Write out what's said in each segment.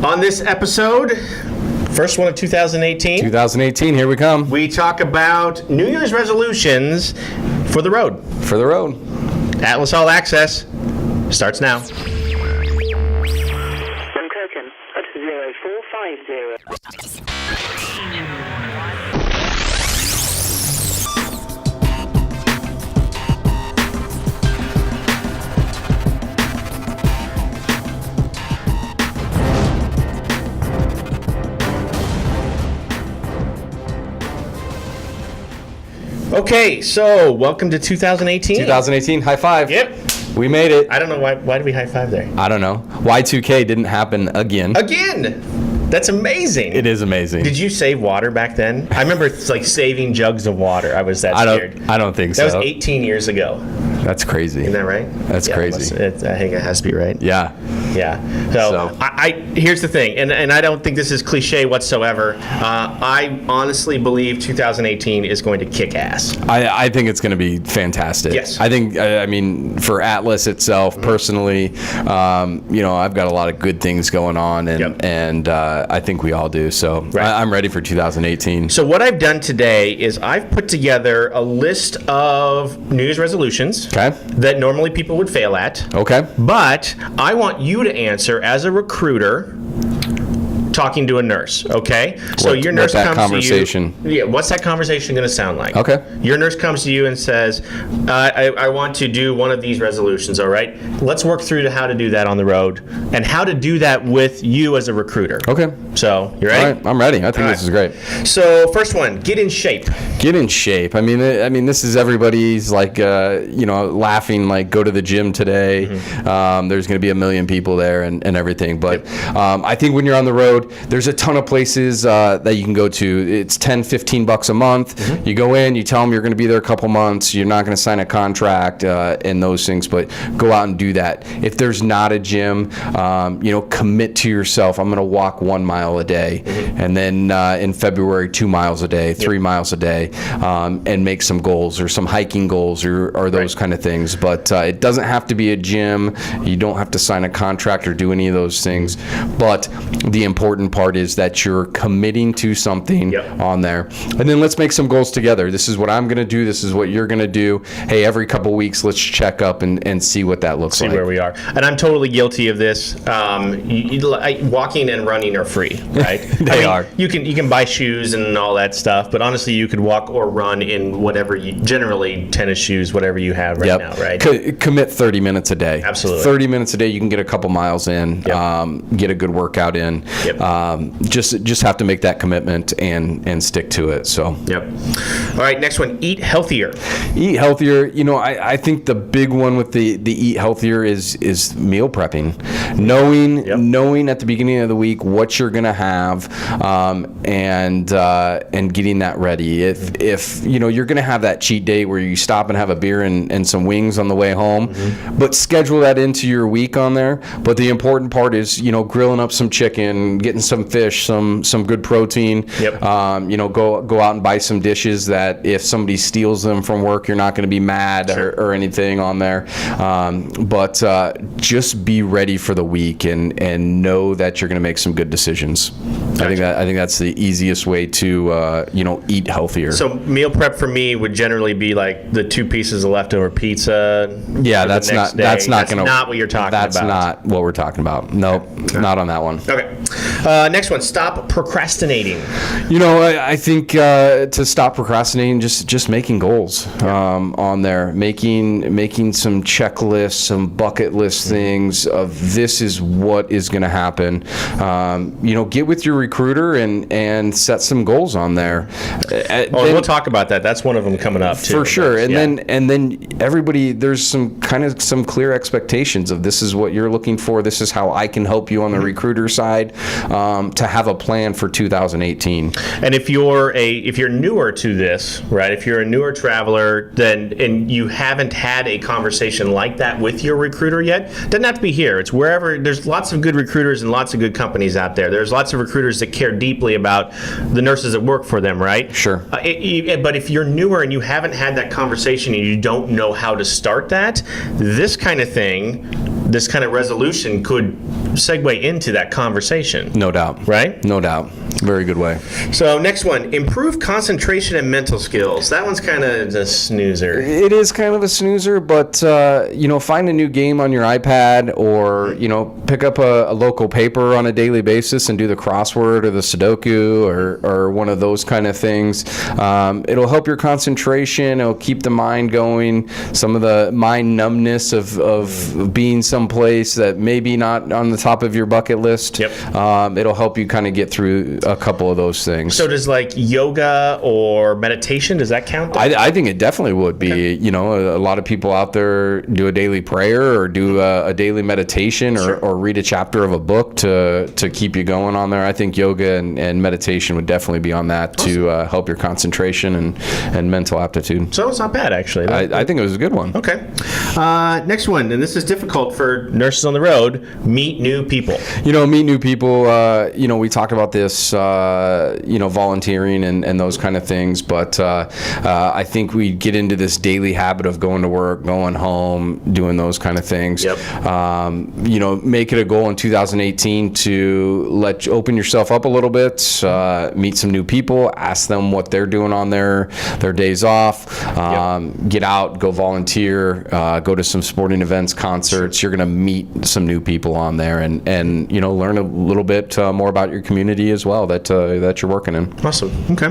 On this episode, first one of 2018. 2018, here we come. We talk about New Year's resolutions for the road. For the road. Atlas All Access starts now. From Kirkham at 0450. Okay, so welcome to 2018. 2018, high five. Yep. We made it. I don't know why did we high five there? I don't know. Y2K didn't happen again. Again! That's amazing. It is amazing. Did you save water back then? I remember saving jugs of water. I was that scared. I don't think so. That was 18 years ago. That's crazy. Isn't that right? That's crazy. I think it has to be right. Yeah. Yeah. So. Here's the thing, and I don't think this is cliche whatsoever. I honestly believe 2018 is going to kick ass. I think it's going to be fantastic. Yes. I think, for Atlas itself, personally, I've got a lot of good things going on, and I think we all do. So right. I'm ready for 2018. So what I've done today is I've put together a list of New Year's resolutions that normally people would fail at. Okay. But I want you to answer as a recruiter talking to a nurse, okay? So your nurse comes to you. Yeah, what's that conversation going to sound like? Okay. Your nurse comes to you and says, I want to do one of these resolutions, all right? Let's work through to how to do that on the road and how to do that with you as a recruiter. Okay. So, you ready? All right, I'm ready. I think this is great. So, first one, get in shape. Get in shape. I mean, this is everybody's laughing, go to the gym today. Mm-hmm. There's going to be a million people there and everything. But I think when you're on the road, there's a ton of places that you can go to. It's $10, $15 a month. Mm-hmm. You go in, you tell them you're going to be there a couple months. You're not going to sign a contract and those things, but go out and do that. If there's not a gym, commit to yourself. I'm going to walk 1 mile a day. Mm-hmm. And then in February, 2 miles a day, 3 miles a day, and make some goals or some hiking goals or those kind of things. But it doesn't have to be a gym. You don't have to sign a contract or do any of those things. But the important part is that you're committing to something on there. And then let's make some goals together. This is what I'm going to do. This is what you're going to do. Hey, every couple weeks, let's check up and see what that looks like. See where we are. And I'm totally guilty of this. Walking and running are free, right? They are. You can buy shoes and all that stuff, but honestly, you could walk or run in whatever generally tennis shoes, whatever you have right now, right? Commit 30 minutes a day. Absolutely. 30 minutes a day, you can get a couple miles in, get a good workout in. Yep. Just have to make that commitment and stick to it. So. Yep. All right, next one, eat healthier. Eat healthier. I think the big one with the eat healthier is meal prepping. Knowing at the beginning of the week what you're going to have and getting that ready. If you're going to have that cheat day where you stop and have a beer and some wings on the way home, but schedule that into your week on there. But the important part is, grilling up some chicken, getting some fish, some good protein. Yep. Go out and buy some dishes that if somebody steals them from work, you're not going to be mad or anything on there. But just be ready for the week and know that you're going to make some good decisions. Gotcha. I think that's the easiest way to eat healthier. So meal prep for me would generally be like the 2 pieces of leftover pizza. Yeah, that's not what you're talking about. That's not what we're talking about. Nope, not on that one. Okay. Next one, stop procrastinating. I think to stop procrastinating, just making goals on there, making some checklists, some bucket list things of this is what is going to happen. Get with your recruiter and set some goals on there. We'll talk about that. That's one of them coming up too. For sure. And then everybody, there's some clear expectations of this is what you're looking for. This is how I can help you on the recruiter side to have a plan for 2018. And if you're newer to this, right? If you're a newer traveler, and you haven't had a conversation like that with your recruiter yet, doesn't have to be here. It's wherever. There's lots of good recruiters and lots of good companies out there. There's lots of recruiters that care deeply about the nurses that work for them, right? Sure. But if you're newer and you haven't had that conversation and you don't know how to start that, this kind of thing, this kind of resolution could segue into that conversation. No doubt. Right? No doubt. Very good way. So next one, improve concentration and mental skills. That one's kind of a snoozer. It is kind of a snoozer, but find a new game on your iPad, or pick up a local paper on a daily basis and do the crossword or the Sudoku or one of those kind of things. It'll help your concentration. It'll keep the mind going. Some of the mind numbness of being someplace that maybe not on the top of your bucket list. Yep. It'll help you kind of get through a couple of those things. So does like yoga or meditation, does that count? I think it definitely would be. Okay. A lot of people out there do a daily prayer or do a daily meditation or read a chapter of a book to keep you going on there. I think yoga and meditation would definitely be on that to help your concentration and mental aptitude. So it's not bad, actually. I think it was a good one. Okay. Next one, and this is difficult for nurses on the road, meet new people. Meet new people. We talk about this, volunteering and those kind of things, but I think we get into this daily habit of going to work, going home, doing those kind of things. Yep. Make it a goal in 2018 to open yourself up a little bit, meet some new people, ask them what they're doing on their days off, get out, go volunteer, go to some sporting events, concerts. You're going to meet some new people on there and learn a little bit more about your community as well that you're working in. Awesome. Okay.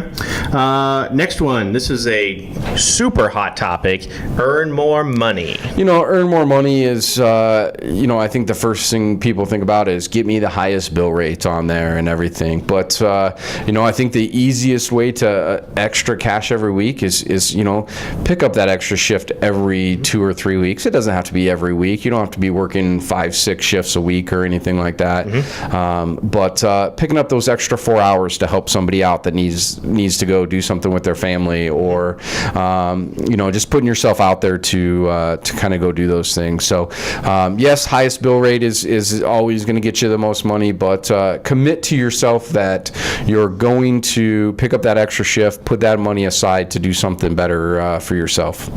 Next one. This is a super hot topic. Earn more money. Earn more money is, I think the first thing people think about is get me the highest bill rate on there and everything. But, I think the easiest way to extra cash every week is pick up that extra shift every 2 or 3 weeks. It doesn't have to be every week. You don't have to be working 5-6 shifts a week or anything like that. Mm-hmm. But picking up those extra 4 hours to help somebody out that needs to go do something with their family, or just putting yourself out there to kind of go do those things. So yes, highest bill rate is always going to get you the most money, but commit to yourself that you're going to pick up that extra shift, put that money aside to do something better for yourself.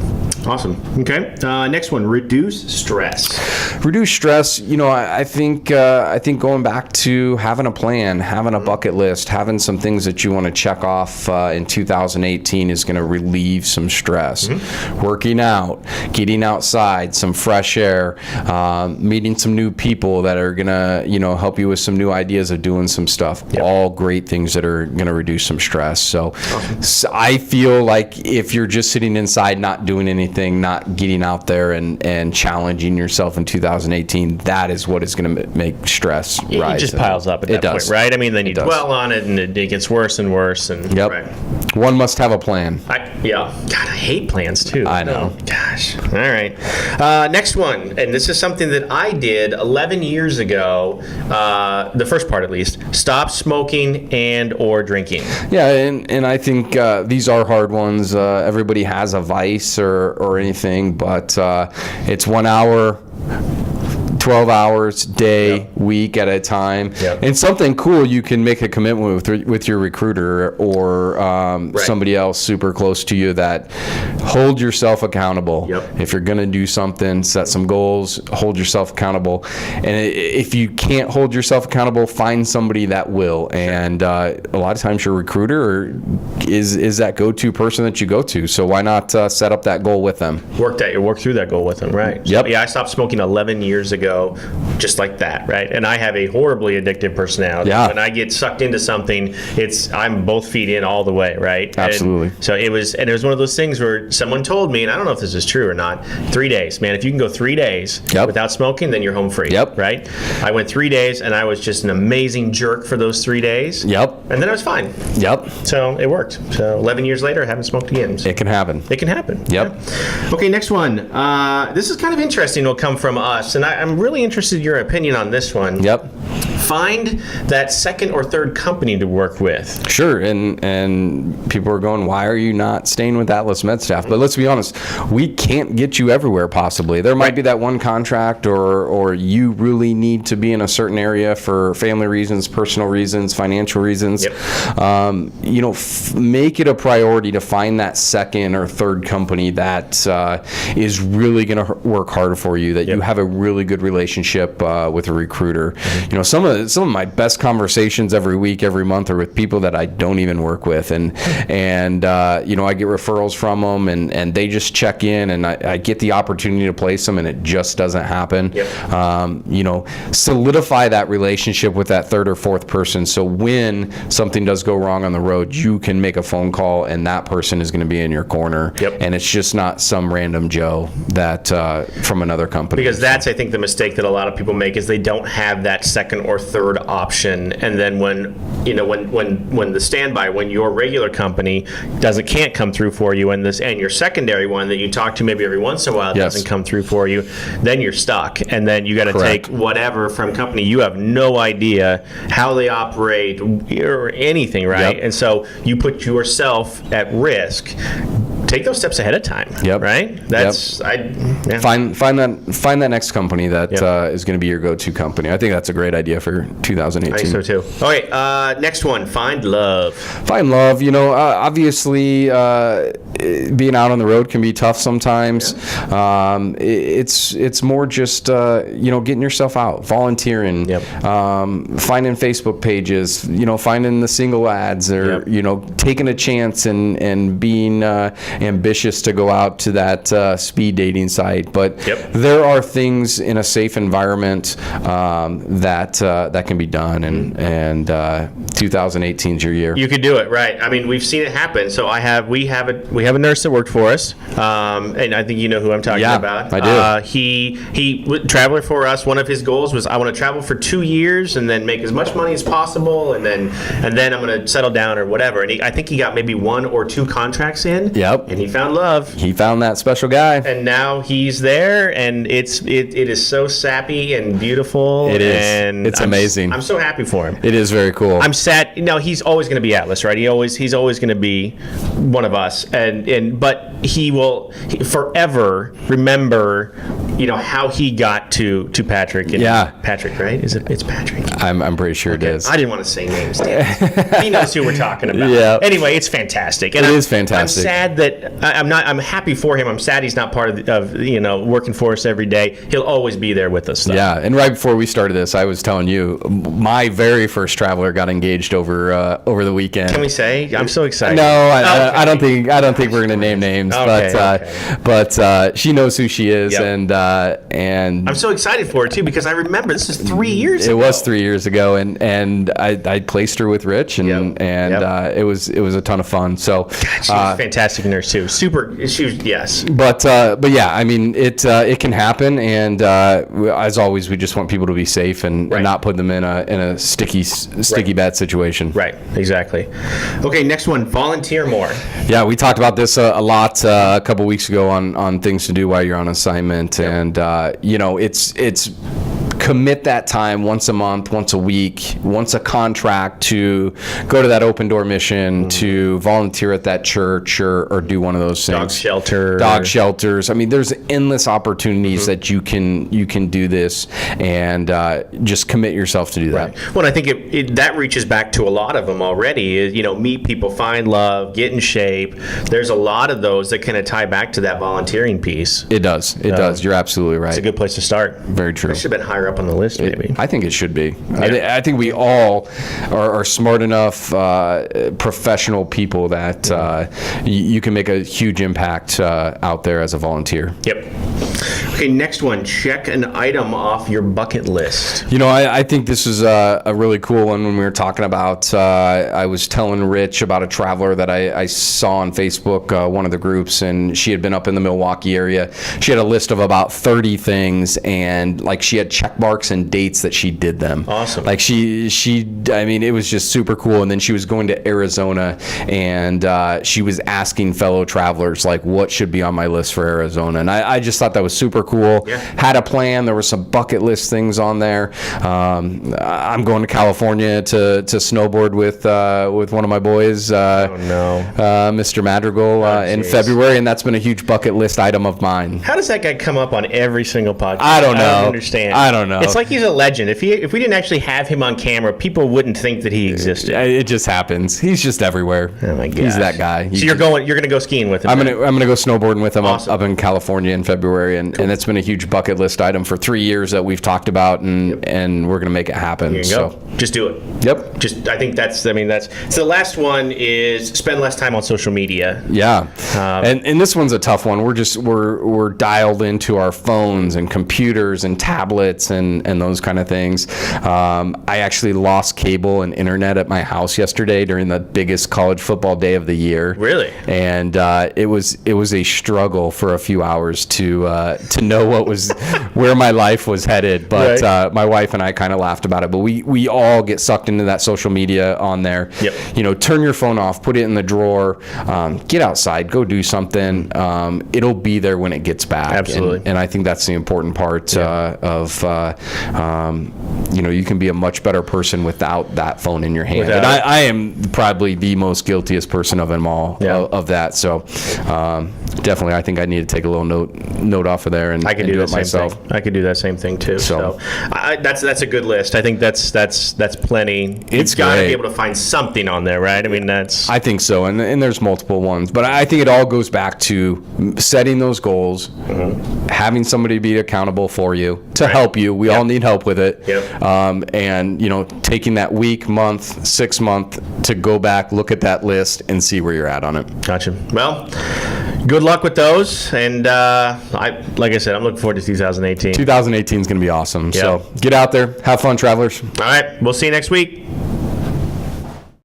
Awesome. Okay. Next one, reduce stress. Reduce stress. I think going back to having a plan, having a bucket list, having some things that you want to check off in 2018 is going to relieve some stress. Mm-hmm. Working out, getting outside, some fresh air, meeting some new people that are going to help you with some new ideas of doing some stuff. Yep. All great things that are going to reduce some stress. So I feel like if you're just sitting inside not doing anything, not getting out there and challenging yourself in 2018, that is what is going to make stress rise. It just piles up at that point, right? I mean, then you dwell on it and it gets worse and worse. And yep. Right. One must have a plan. God, I hate plans too. I know. Oh, gosh. All right. Next one, and this is something that I did 11 years ago, the first part at least, stop smoking and or drinking. Yeah, and I think these are hard ones. Everybody has a vice or anything, but it's 1 hour, 12 hours, day, week at a time. Yep. And something cool you can make a commitment with your recruiter or somebody else super close to you that hold yourself accountable. Yep. If you're going to do something, set some goals, hold yourself accountable. And if you can't hold yourself accountable, find somebody that will. And a lot of times your recruiter is that go-to person that you go to. So why not set up that goal with them? Work through that goal with them, right? Yep. So, I stopped smoking 11 years ago. Just like that, right? And I have a horribly addictive personality. Yeah. When I get sucked into something, I'm both feet in all the way, right? Absolutely. And so it was one of those things where someone told me, and I don't know if this is true or not, 3 days, man. If you can go 3 days without smoking, then you're home free. Yep. Right? I went 3 days, and I was just an amazing jerk for those 3 days. Yep. And then I was fine. Yep. So it worked. So 11 years later, I haven't smoked again. So it can happen. It can happen. Yep. Yeah. Okay, next one. This is kind of interesting. It'll come from us, and I'm really interested in your opinion on this one. Yep. find that second or third company to work with. Sure, and people are going, why are you not staying with Atlas MedStaff? But let's be honest, we can't get you everywhere possibly. There might be that one contract, or you really need to be in a certain area for family reasons, personal reasons, financial reasons. Make it a priority to find that second or third company that is really going to work hard for you, that you have a really good relationship with a recruiter. Some of my best conversations every week, every month are with people that I don't even work with, and I get referrals from them, and they just check in, and I get the opportunity to place them, and it just doesn't happen. Solidify that relationship with that third or fourth person, so when something does go wrong on the road, you can make a phone call, and that person is going to be in your corner, and it's just not some random Joe that from another company. Because that's, I think, the mistake that a lot of people make, is they don't have that second or third option, and then when the standby, when your regular company can't come through for you, and your secondary one that you talk to maybe every once in a while doesn't come through for you, then you're stuck, and then you got to take whatever from company. You have no idea how they operate or anything, right? And so you put yourself at risk. Take those steps ahead of time. Right. That's find that next company that is going to be your go-to company. I think that's a great idea for 2018. I think so too. All right. Next one. Find love. Find love. Obviously, being out on the road can be tough sometimes. It's more just getting yourself out, volunteering, finding Facebook pages, finding the single ads, or taking a chance and being ambitious to go out to that speed dating site. But there are things in a safe environment that can be done, and 2018 is your year. You could do it, right? I mean, we've seen it happen. So we have a nurse that worked for us, and I think you know who I'm talking about. I do. He traveler for us. One of his goals was, I want to travel for 2 years and then make as much money as possible, and then I'm going to settle down or whatever. And I think he got maybe 1 or 2 contracts in. And he found love. He found that special guy. And now he's there, and it is so sappy and beautiful. It is. And it's amazing. I'm so happy for him. It is very cool. I'm sad. He's always going to be Atlas, right? He's always going to be one of us, but he will forever remember, how he got to Patrick. And Patrick, right? It's Patrick. I'm pretty sure it is. I didn't want to say names. He knows who we're talking about. Anyway, it's fantastic. And it is fantastic. I'm sad that I'm happy for him. I'm sad he's not part of working for us every day. He'll always be there with us, though. Yeah, and right before we started this, I was telling you, my very first traveler got engaged over the weekend. Can we say? I'm so excited. No, I don't think we're gonna name names, but she knows who she is, and I'm so excited for her too, because I remember this is 3 years ago. It was 3 years ago, and I placed her with Rich, and it was a ton of fun. So she's a fantastic nurse too. Super. Yes. But yeah, I mean, it can happen, and as always, we just want people to be safe and not put them in a sticky bad situation. Right. Exactly. Okay. Next one. Volunteer more. Yeah, we talked about this a lot a couple weeks ago on things to do while you're on assignment, and it's commit that time once a month, once a week, once a contract to go to that open door mission, to volunteer at that church or do one of those things. Dog shelters. I mean, there's endless opportunities that you can do this, and just commit yourself to do that. Well, I think that reaches back to a lot of them already. Meet people, find love, get in shape. There's a lot of those that kind of tie back to that volunteering piece. It does. It does. You're absolutely right. It's a good place to start. Very true. It should have been higher up on the list, maybe. I think it should be. Yeah. I think we all are smart enough, professional people that you can make a huge impact out there as a volunteer. Yep. Okay, next one. Check an item off your bucket list. I think this is a really cool one. When we were talking about, I was telling Rich about a traveler that I saw on Facebook, one of the groups, and she had been up in the Milwaukee area. She had a list of about 30 things, and she had check marks and dates that she did them. Awesome. Like I mean, it was just super cool. And then she was going to Arizona, and she was asking fellow travelers, like, what should be on my list for Arizona. And I just thought that was super cool. Yeah. Had a plan. There were some bucket list things on there. I'm going to California to snowboard with one of my boys, Mr. Madrigal, in February, and that's been a huge bucket list item of mine. How does that guy come up on every single podcast? I don't know. I don't understand. I don't know. It's like he's a legend. If we didn't actually have him on camera, people wouldn't think that he existed. It just happens. He's just everywhere. Oh my god. He's that guy. So you're going to go skiing with him? I'm gonna go snowboarding with him Awesome. up in California in February, and it's been a huge bucket list item for 3 years that we've talked about, and we're gonna make it happen. Here you go. Just do it. Yep. I think that's so the last one is spend less time on social media. Yeah. And this one's a tough one. We're dialed into our phones and computers and tablets and those kind of things. I actually lost cable and internet at my house yesterday during the biggest college football day of the year. Really? And it was a struggle for a few hours to know where my life was headed. But Right. my wife and I kind of laughed about it. But we all get sucked into that social media on there. Yep. Turn your phone off, put it in the drawer, get outside, go do something. It'll be there when it gets back. Absolutely. And I think that's the important part of you can be a much better person without that phone in your hand. And I am probably the most guiltiest person of them all of that. So definitely, I think I need to take a little note off of there and I can do do it the same myself. thing. I could do that same thing too. So that's a good list. I think that's plenty. It's You've got to great. be able to find something on there, right? I mean, I think so, and there's multiple ones, but I think it all goes back to setting those goals, having somebody be accountable for you to help you. We all need help with it, and taking that week, month, 6 month to go back, look at that list, and see where you're at on it. Gotcha. Well, good luck with those, and like I said, I'm looking forward to 2018. 2018 is going to be awesome. Yeah. So get out there, have fun, travelers. All right, we'll see you next week.